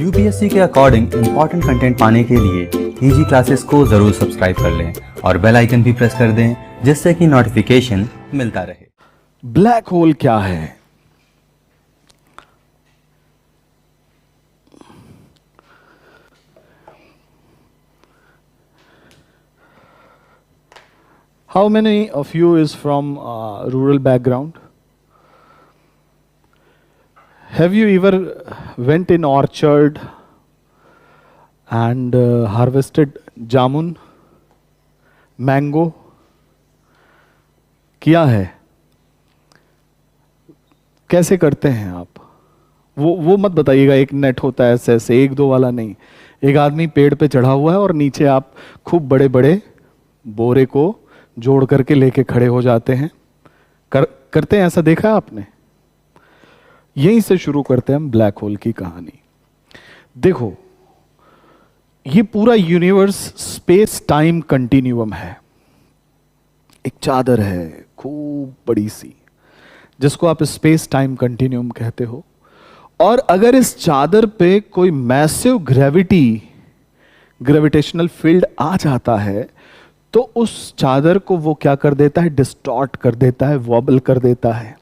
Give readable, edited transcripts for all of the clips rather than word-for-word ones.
UPSC के according important content पाने के लिए ईजी क्लासेस को जरूर सब्सक्राइब कर लें और बेल आइकन भी प्रेस कर दें जिससे कि नोटिफिकेशन मिलता रहे। ब्लैक होल क्या है? How many of you is from rural background? Have you ever went in orchard and harvested jamun, mango? किया है? कैसे करते हैं आप? वो मत बताइएगा एक नेट होता है ऐसे ऐसे, एक दो वाला नहीं। एक आदमी पेड़ पे चढ़ा हुआ है और नीचे आप खूब बड़े बड़े बोरे को जोड़ करके लेके खड़े हो जाते हैं। करते हैं ऐसा, देखा है आपने? यहीं से शुरू करते हैं हम ब्लैक होल की कहानी। देखो, ये पूरा यूनिवर्स स्पेस टाइम कंटिन्यूअम है। एक चादर है खूब बड़ी सी जिसको आप स्पेस टाइम कंटिन्यूअम कहते हो। और अगर इस चादर पे कोई मैसिव ग्रेविटेशनल फील्ड आ जाता है तो उस चादर को वो क्या कर देता है? डिस्टॉर्ट कर देता है, वॉबल कर देता है।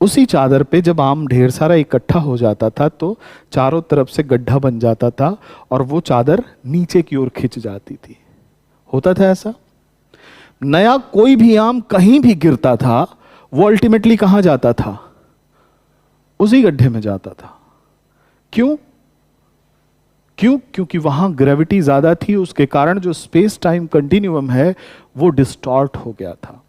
उसी चादर पे जब आम ढेर सारा इकट्ठा हो जाता था तो चारों तरफ से गड्ढा बन जाता था और वो चादर नीचे की ओर खिंच जाती थी। होता था ऐसा। नया कोई भी आम कहीं भी गिरता था वो अल्टीमेटली कहां जाता था? उसी गड्ढे में जाता था। क्यों? क्योंकि वहां ग्रेविटी ज्यादा थी, उसके कारण जो स्पेस टाइम कंटिन्यूअम है वो डिस्टॉर्ट हो गया था।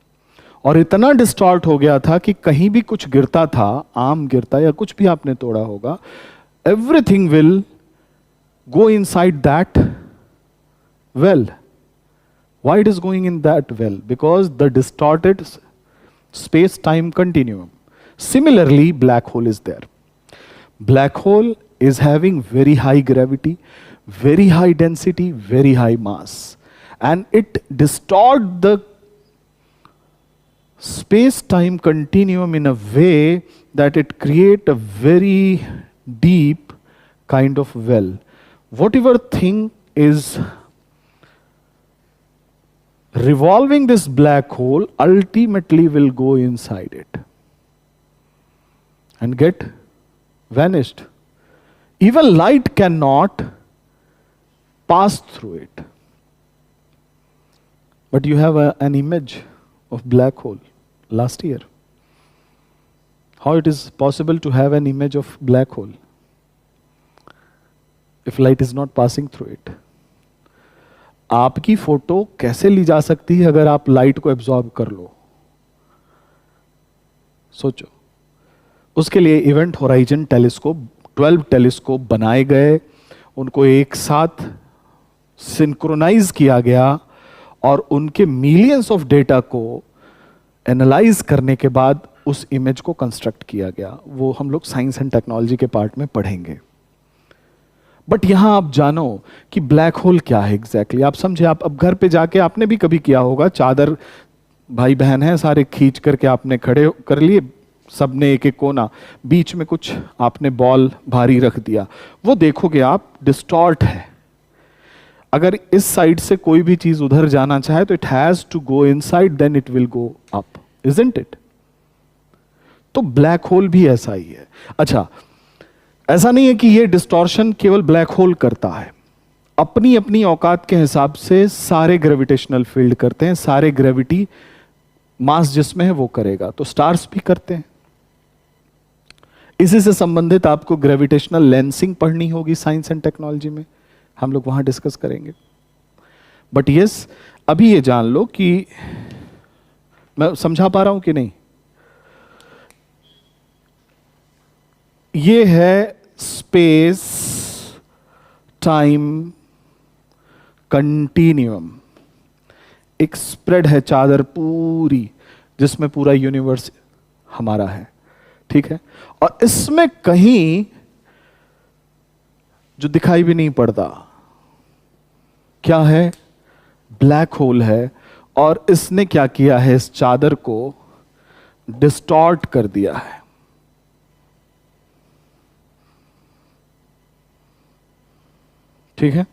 और इतना डिस्टॉर्ट हो गया था कि कहीं भी कुछ गिरता था, आम गिरता या कुछ भी आपने तोड़ा होगा, everything will go inside that well. Why it is going in that well? Because the distorted space time continuum. Similarly black hole is there. Black hole is having very high gravity, very high density, very high mass, and it distort the space-time continuum in a way that it create a very deep kind of well. Whatever thing is revolving this black hole ultimately will go inside it and get vanished. Even light cannot pass through it. But you have an image of black hole last year. How it is possible to have an image of black hole if light is not passing through it? आपकी photo कैसे ली जा सकती है अगर आप light को absorb कर लो? सोचो। उसके लिए इवेंट होराइजन टेलीस्कोप 12 टेलीस्कोप बनाए गए, उनको एक साथ सिंक्रोनाइज किया गया और उनके मिलियंस ऑफ डेटा को एनालाइज करने के बाद उस इमेज को कंस्ट्रक्ट किया गया। वो हम लोग साइंस एंड टेक्नोलॉजी के पार्ट में पढ़ेंगे। बट यहां आप जानो कि ब्लैक होल क्या है एग्जैक्टली। आप समझे? आप अब घर पे जाके आपने भी कभी किया होगा, चादर भाई बहन है सारे खींच करके आपने खड़े कर लिए, सबने एक एक कोना, बीच में कुछ आपने बॉल भारी रख दिया। वो देखोगे आप डिस्टॉर्ट है। अगर इस साइड से कोई भी चीज उधर जाना चाहे तो it has to go inside, then it will go up, isn't it? तो ब्लैक होल भी ऐसा ही है। अच्छा, ऐसा नहीं है कि ये डिस्टॉर्शन केवल ब्लैक होल करता है। अपनी अपनी औकात के हिसाब से सारे ग्रेविटेशनल फील्ड करते हैं, सारे ग्रेविटी मास जिसमें है वो करेगा। तो स्टार्स भी करते हैं। इसी से संबंधित आपको ग्रेविटेशनल लेंसिंग पढ़नी होगी साइंस एंड टेक्नोलॉजी में, हम लोग वहां डिस्कस करेंगे। बट यस, अभी ये जान लो कि मैं समझा पा रहा हूं कि नहीं। ये है स्पेस टाइम कंटिन्यूअम। एक स्प्रेड है चादर पूरी जिसमें पूरा यूनिवर्स हमारा है, ठीक है? और इसमें कहीं जो दिखाई भी नहीं पड़ता क्या है? ब्लैक होल है। और इसने क्या किया है? इस चादर को डिस्टॉर्ट कर दिया है। ठीक है,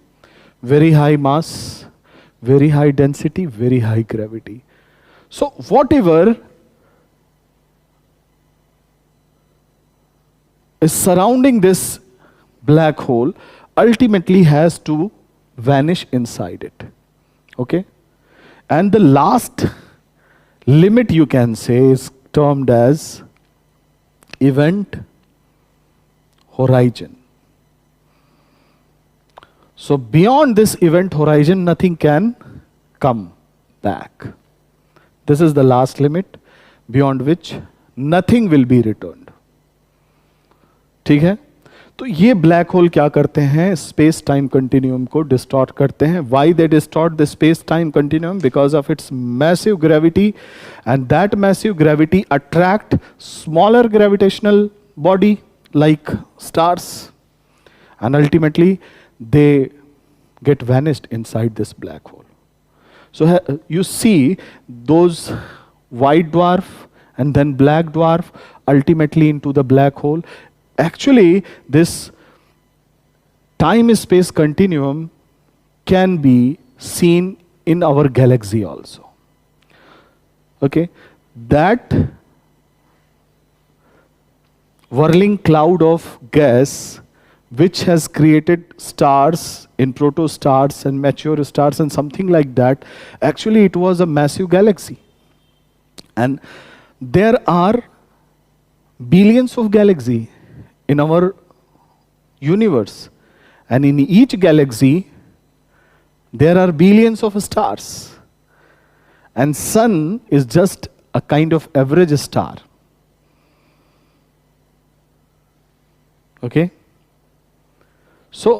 very high mass, very high density, very high gravity. So whatever is surrounding this black hole ultimately has to vanish inside it. Okay? And the last limit you can say is termed as event horizon. So beyond this event horizon, nothing can come back. This is the last limit beyond which nothing will be returned. ठीक है, तो ये black hole क्या करते हैं, space time continuum को distort करते हैं. Why they distort the space time continuum? Because of its massive gravity, and that massive gravity attract smaller gravitational body like stars, and ultimately they get vanished inside this black hole. So you see those white dwarf and then black dwarf ultimately into the black hole. Actually this time space continuum can be seen in our galaxy also. Okay, that whirling cloud of gas which has created stars in protostars and mature stars and something like that, actually it was a massive galaxy, and there are billions of galaxies in our universe, and in each galaxy there are billions of stars, and sun is just a kind of average star. Okay, so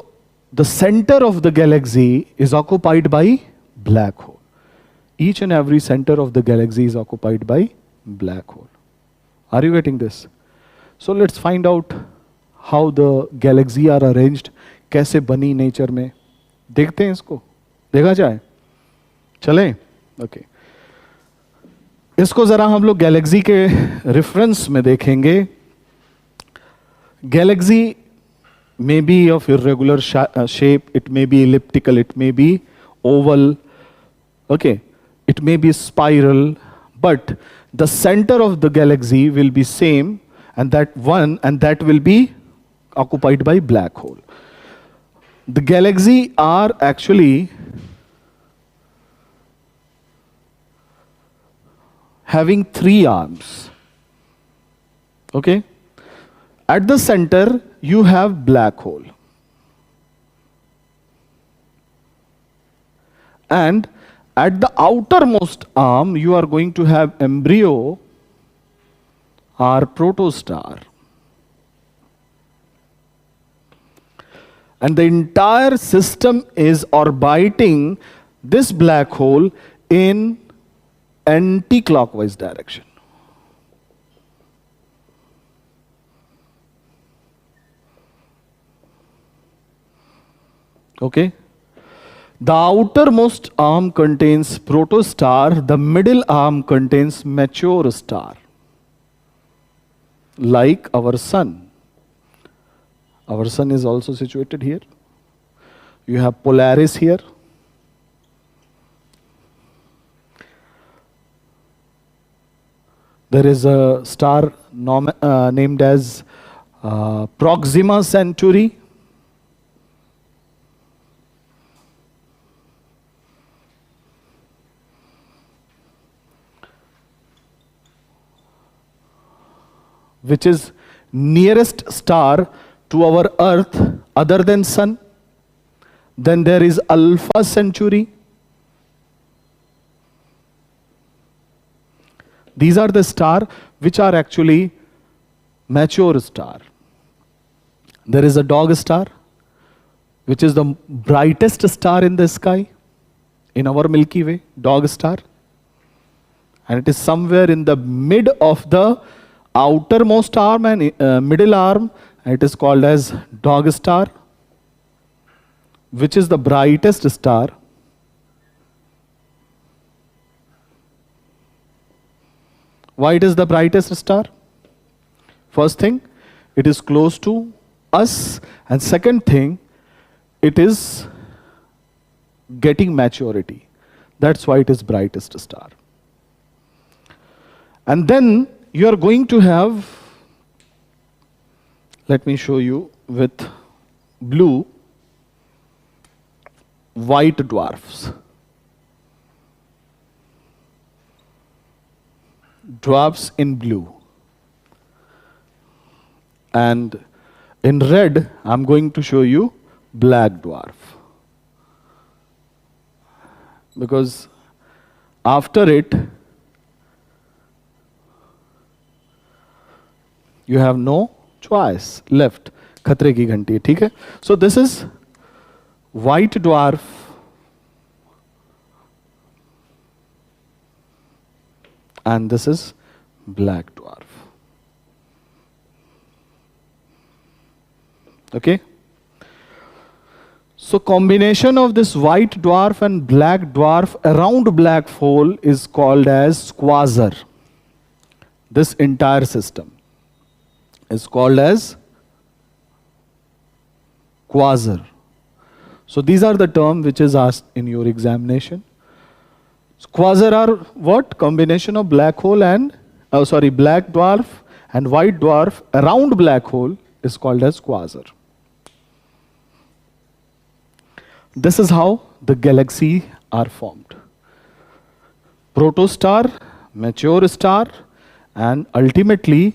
the center of the galaxy is occupied by black hole. Each and every center of the galaxy is occupied by black hole. Are you getting this? So let's find out how the galaxy are arranged. कैसे बनी nature में, देखते हैं इसको, देखा जाए, चले. Okay, इसको जरा हम लोग गैलेक्सी के रेफरेंस में देखेंगे. Galaxy may be of irregular shape, it may be elliptical, it may be oval, okay, it may be spiral, but the center of the galaxy will be same, and that will be occupied by black hole. The galaxy are actually having 3 arms. Okay, at the center you have black hole, and at the outermost arm you are going to have embryo or protostar, and the entire system is orbiting this black hole in anti-clockwise direction. Okay, the outermost arm contains protostar, the middle arm contains mature star, like our sun. Our sun is also situated here. You have Polaris here. There is a star named as Proxima Centauri. Which is nearest star to our earth other than sun. Then there is Alpha Centauri. These are the stars which are actually mature star. There is a Dog star, which is the brightest star in the sky in our Milky Way, Dog star, and it is somewhere in the mid of the outermost arm and middle arm, and it is called as Dog star, which is the brightest star. Why it is the brightest star? First thing, it is close to us, and second thing, it is getting maturity. That's why it is brightest star. And then you are going to have, let me show you with blue, white dwarfs. Dwarfs in blue. And in red, I'm going to show you black dwarf. Because after it, you have no choice left. खतरे की घंटी, ठीक है? So this is white dwarf and this is black dwarf. Okay? So combination of this white dwarf and black dwarf around black hole is called as quasar. This entire system is called as quasar. So these are the terms which is asked in your examination. So quasar are what? Combination of black hole and, black dwarf and white dwarf around black hole is called as quasar. This is how the galaxy are formed. Protostar, mature star, and ultimately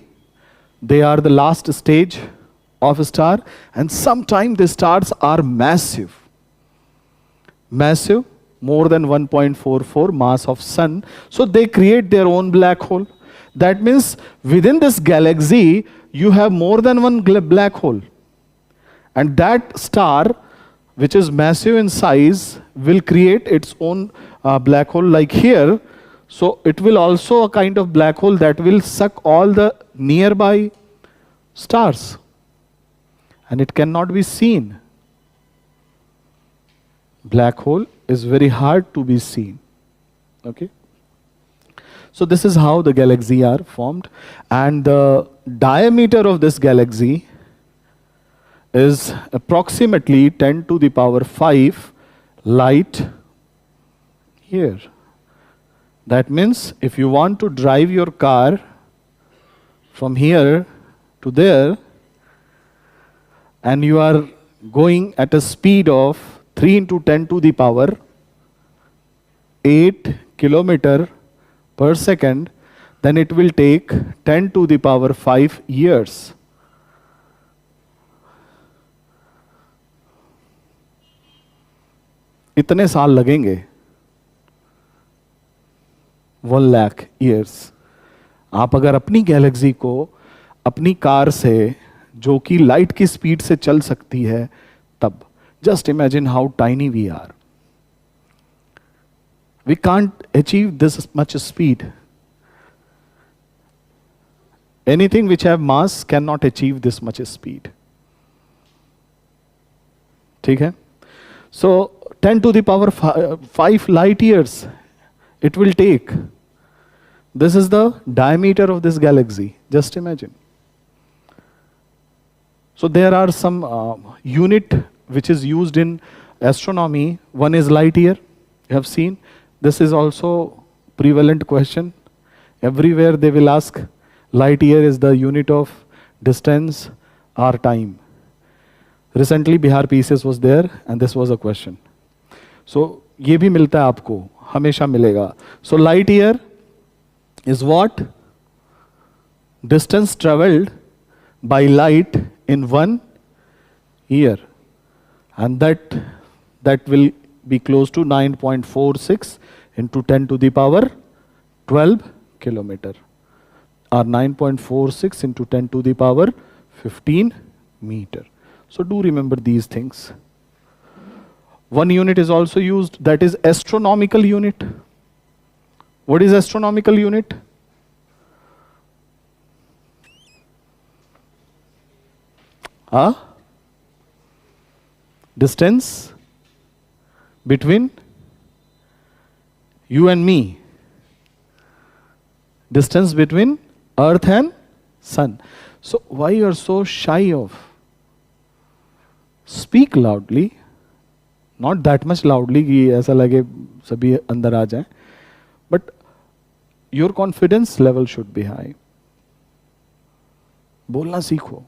they are the last stage of a star, and sometimes the stars are massive. Massive, more than 1.44 mass of sun, so they create their own black hole. That means within this galaxy you have more than one black hole, and that star which is massive in size will create its own black hole like here. So it will also a kind of black hole that will suck all the nearby stars, and it cannot be seen. Black hole is very hard to be seen. Okay? So this is how the galaxy are formed, and the diameter of this galaxy is approximately 10 to the power 5 light year. That means if you want to drive your car from here to there, and you are going at a speed of 3 into 10 to the power 8 kilometer per second, then it will take 10 to the power 5 years. इतने साल लगेंगे, 1 lakh years. आप अगर अपनी Galaxy को अपनी car से, जो कि लाइट की स्पीड से चल सकती है, तब just imagine how tiny we are. We can't achieve this much speed. Anything which have mass can not achieve this much speed. ठीक है? सो 10 to the power 5 light years it will take. This is the diameter of this galaxy. Just imagine. So there are some unit which is used in astronomy. One is light year. You have seen. This is also prevalent question. Everywhere they will ask. Light year is the unit of distance or time. Recently Bihar PCS was there and this was a question. So ये भी मिलता है आपको, हमेशा मिलेगा. So light year is what? Distance traveled by light in 1 year, and that will be close to 9.46 into 10 to the power 12 kilometer, or 9.46 into 10 to the power 15 meter. So do remember these things. One unit is also used, that is astronomical unit. What is astronomical unit? Distance between you and me. Distance between earth and sun. So why you are so shy of? Speak loudly. Not that much loudly कि ऐसा लगे सभी अंदर आ जाए, but your confidence level should be high. बोलना सीखो,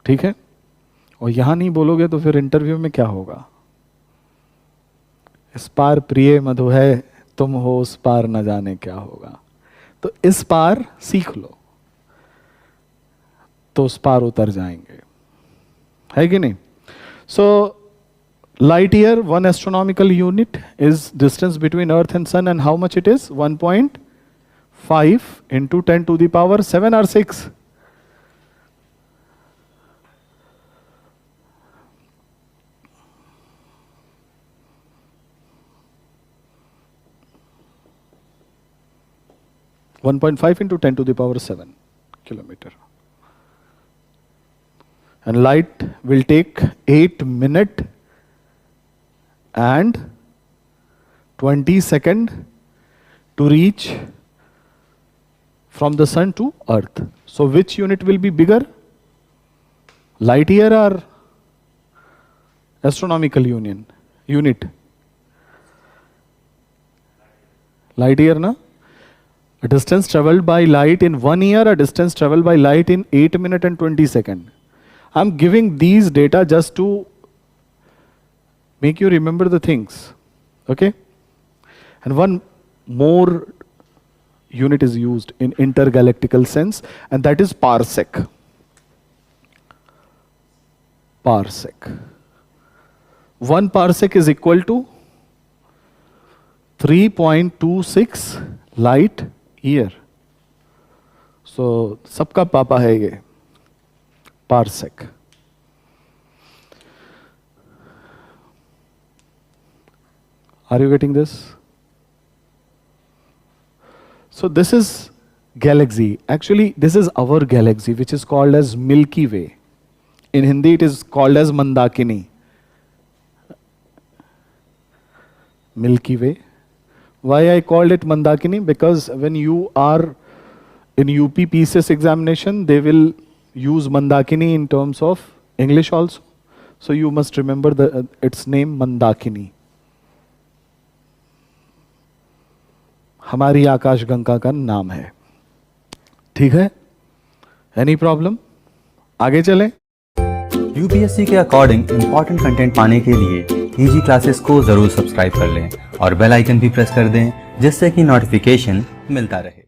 ठीक है. और यहां नहीं बोलोगे तो फिर इंटरव्यू में क्या होगा? इस पार प्रिय मधु है, तुम हो उस पार न जाने क्या होगा. तो इस पार सीख लो तो उस पार उतर जाएंगे, है कि नहीं? सो light year, one astronomical unit is distance between earth and sun, and how much it is? 1.5 into 10 to the power 7 or 6? (1.5 into 10 to the power 7 kilometer). And light will take 8 minutes and 20 seconds to reach from the sun to earth. So which unit will be bigger? Light year or astronomical unit? Light year, na? A distance traveled by light in 1 year, a distance traveled by light in 8 minutes and 20 seconds. I'm giving these data just to make you remember the things, okay? And one more unit is used in intergalactical sense, and that is parsec. Parsec. 1 parsec is equal to 3.26 light year. So सबका पापा है ये parsec. Are you getting this? So this is galaxy. Actually, this is our galaxy, which is called as Milky Way. In Hindi, it is called as Mandakini. Milky Way. Why I called it Mandakini? Because when you are in UP PCS examination, they will use Mandakini in terms of English also. So you must remember its name Mandakini. हमारी आकाशगंगा का नाम है, ठीक है? Any problem? आगे चलें? UPSC के अकॉर्डिंग इंपॉर्टेंट कंटेंट पाने के लिए ईजी क्लासेस को जरूर सब्सक्राइब कर लें और बेल आइकन भी प्रेस कर दें, जिससे कि नोटिफिकेशन मिलता रहे.